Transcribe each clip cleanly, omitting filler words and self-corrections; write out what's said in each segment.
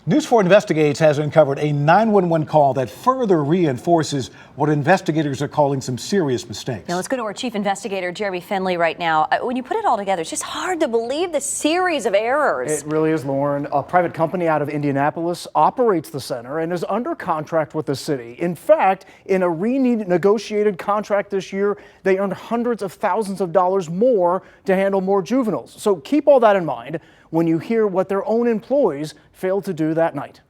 News 4 Investigates has uncovered a 911 call that further reinforces what investigators are calling some serious mistakes. Now let's go to our chief investigator, Jeremy Finley, right now. When you put it all together, it's just hard to believe the series of errors. It really is, Lauren. A private company out of Indianapolis operates the center and is under contract with the city. In fact, in a renegotiated contract this year, they earned hundreds of thousands of dollars more to handle more juveniles. So keep all that in mind when you hear what their own employees failed to do that night.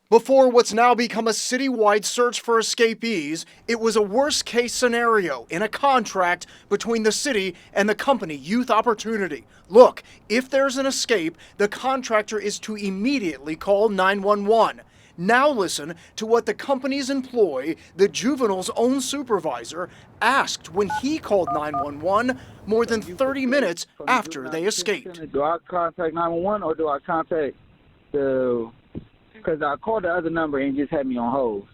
Before what's now become a citywide search for escapees, it was a worst-case scenario in a contract between the city and the company Youth Opportunity. Look, if there's an escape, the contractor is to immediately call 911. Now listen to what the company's employee, the juvenile's own supervisor, asked when he called 911 more than 30 minutes after they escaped. Do I contact 911 or do I contact because I called the other number and just had me on hold.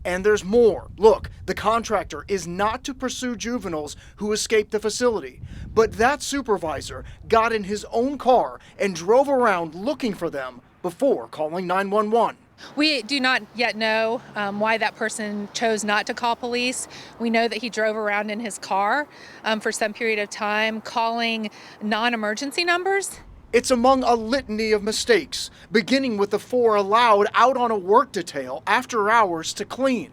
And there's more. Look, the contractor is not to pursue juveniles who escaped the facility, but that supervisor got in his own car and drove around looking for them before calling 911. We do not yet know why that person chose not to call police. We know that he drove around in his car for some period of time, calling non-emergency numbers. It's among a litany of mistakes, beginning with the 4 allowed out on a work detail after hours to clean.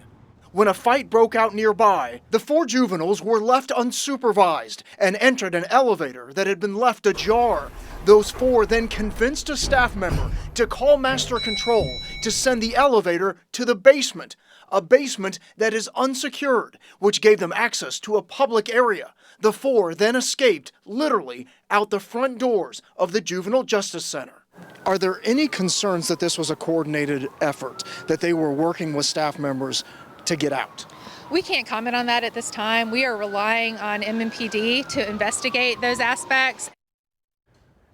When a fight broke out nearby, the 4 juveniles were left unsupervised and entered an elevator that had been left ajar. Those 4 then convinced a staff member to call master control to send the elevator to the basement, a basement that is unsecured, which gave them access to a public area. The 4 then escaped, literally, out the front doors of the Juvenile Justice Center. Are there any concerns that this was a coordinated effort, that they were working with staff members to get out? We can't comment on that at this time. We are relying on MMPD to investigate those aspects.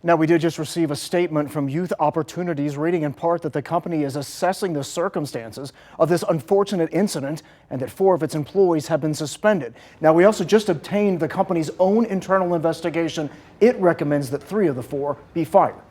Now, we did just receive a statement from Youth Opportunities reading in part that the company is assessing the circumstances of this unfortunate incident and that 4 of its employees have been suspended. Now, we also just obtained the company's own internal investigation. It recommends that 3 of the 4 be fired.